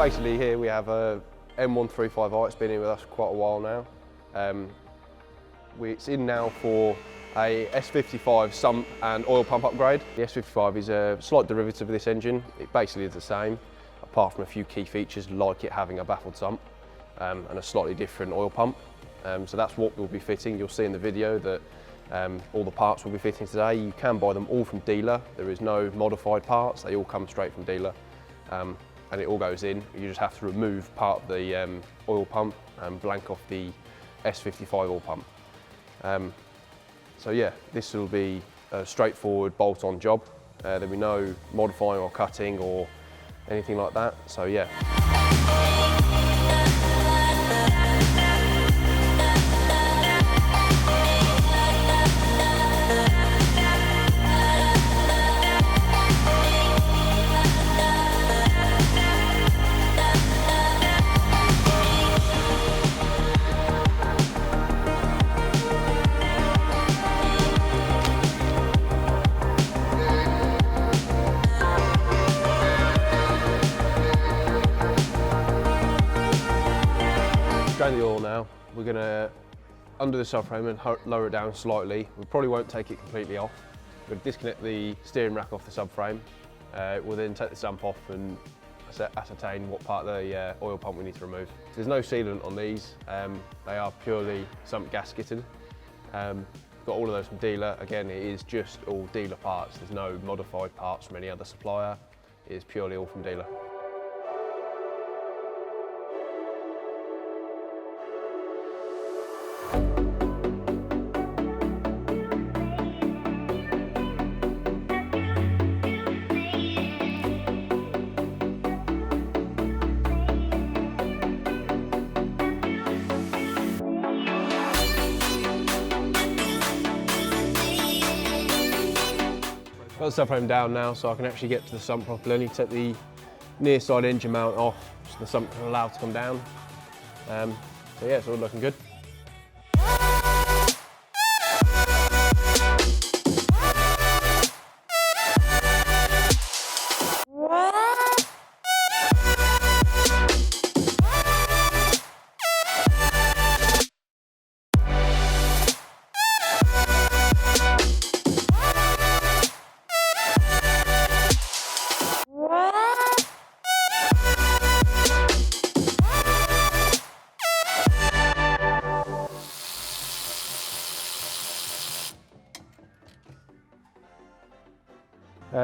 basically here we have a M135i. It's been here with us for quite a while now. It's in now for a S55 sump and oil pump upgrade. The S55 is a slight derivative of this engine. It basically is the same, apart from a few key features like it having a baffled sump and a slightly different oil pump. So that's what we'll be fitting. You'll see in the video that all the parts we'll be fitting today. You can buy them all from dealer. There is no modified parts. They all come straight from dealer. And it all goes in. You just have to remove part of the oil pump and blank off the S55 oil pump. So yeah, this will be a straightforward bolt-on job. There'll be no modifying or cutting or anything like that, so yeah. Drain the oil now. We're going to undo the subframe and lower it down slightly. We probably won't take it completely off. We're going to disconnect the steering rack off the subframe. We'll then take the sump off and ascertain what part of the oil pump we need to remove. There's no sealant on these. They are purely sump gasketing. Got all of those from dealer. Again, it is just all dealer parts. There's no modified parts from any other supplier. It is purely all from dealer. Got the subframe down now so I can actually get to the sump properly. I need to take the near side engine mount off so the sump can allow it to come down. So yeah, it's all looking good.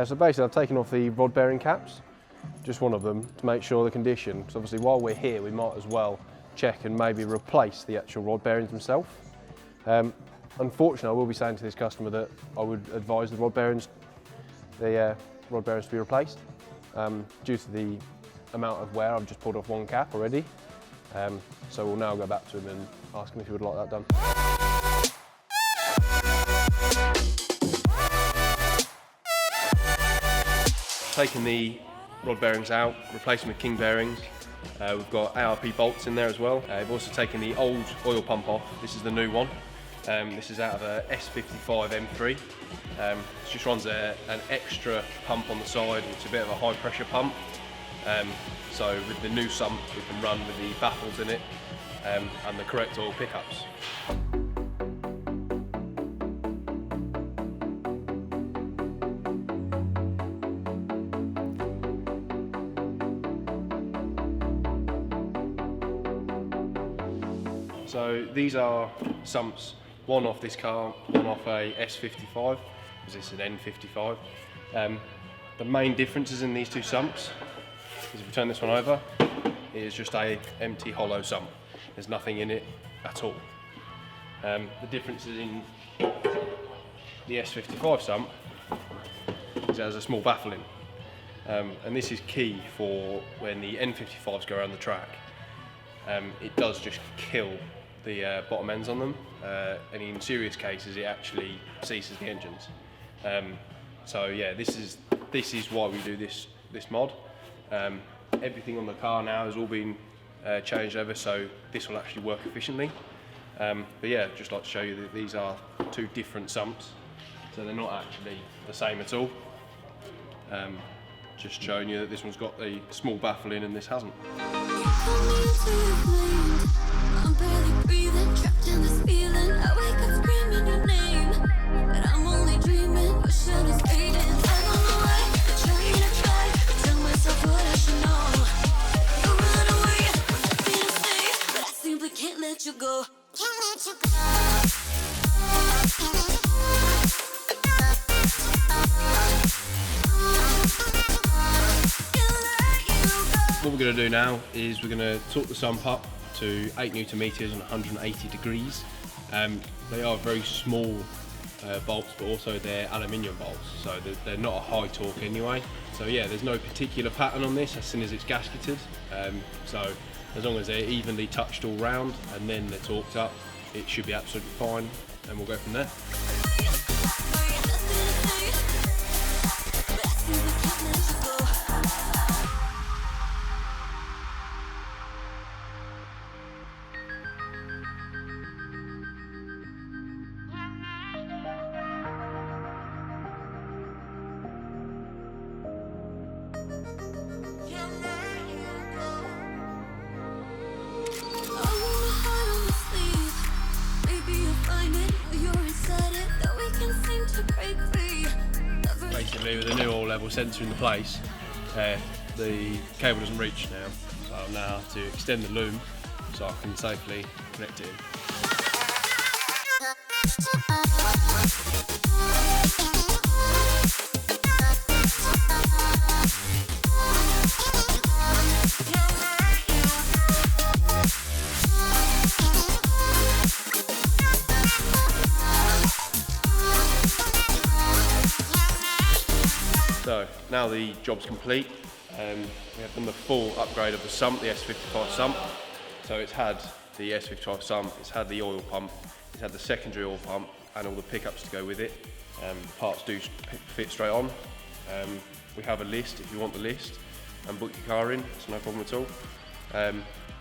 So basically I've taken off the rod bearing caps, just one of them, to make sure the condition. So obviously while we're here we might as well check and maybe replace the actual rod bearings themselves. Unfortunately I will be saying to this customer that I would advise the rod bearings to be replaced due to the amount of wear. I've just pulled off one cap already. So we'll now go back to him and ask him if he would like that done. Taken the rod bearings out, replaced them with King bearings. We've got ARP bolts in there as well. I've also taken the old oil pump off. This is the new one. This is out of a S55 M3. It just runs an extra pump on the side, which is a bit of a high pressure pump. So with the new sump, we can run with the baffles in it and the correct oil pickups. So these are sumps, one off this car, one off a S55, because this is an N55. The main differences in these two sumps is if we turn this one over, it is just a empty hollow sump. There's nothing in it at all. The differences in the S55 sump is it has a small baffle in. And this is key for when the N55s go around the track. It does just kill the bottom ends on them, and in serious cases it actually ceases the engines. So yeah, this is why we do this mod. Everything on the car now has all been changed over, so this will actually work efficiently. But yeah, just like to show you that these are two different sumps, so they're not actually the same at all. just showing you that this one's got the small baffle in and this hasn't. I'm barely breathing, trapped in this feeling. I wake up screaming your name, but I'm only dreaming. Your shadow's fading. I'm on the way, trying to fight. Tell myself what I should know. You run away, wanting to stay, but I simply can't let you go. Can't let you go. What we're going to do now is we're going to torque the sump up to 8 Newton meters and 180 degrees. They are very small bolts, but also they're aluminium bolts, so they're not a high torque anyway. So yeah, there's no particular pattern on this as soon as it's gasketed. So as long as they're evenly touched all round and then they're torqued up, it should be absolutely fine, and we'll go from there. Basically, with the new oil level sensor in the place, the cable doesn't reach now, so I'll now have to extend the loom so I can safely connect it in. So now the job's complete. We have done the full upgrade of the sump, the S55 sump. So it's had the S55 sump, it's had the oil pump, it's had the secondary oil pump and all the pickups to go with it. The parts do fit straight on. We have a list if you want the list and book your car in, it's no problem at all.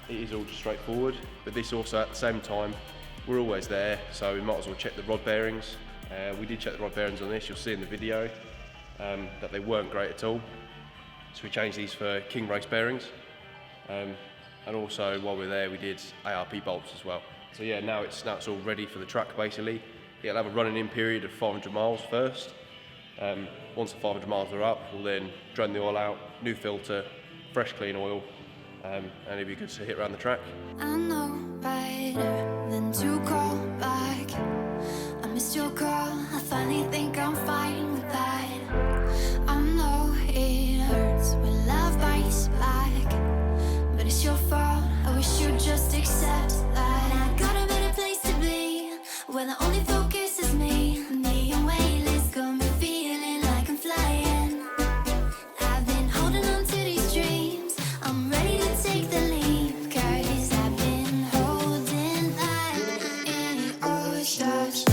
It is all just straightforward, but this also at the same time, we're always there, so we might as well check the rod bearings. We did check the rod bearings on this, you'll see in the video. That they weren't great at all, so we changed these for King race bearings, and also while we're there we did ARP bolts as well. So yeah, now it's all ready for the track basically. It'll have a running in period of 500 miles first. Once the 500 miles are up, we'll then drain the oil out, new filter, fresh clean oil, and it'll be good to hit around the track. I know better than to call back. I missed your call, I finally think I'm fine with that. I know it hurts when love bites back, but it's your fault, I wish you'd just accept that. I got a better place to be, where the only focus is me. Neon wavelengths got me feeling like I'm flying. I've been holding on to these dreams, I'm ready to take the leap, 'cause I've been holding that in all stars.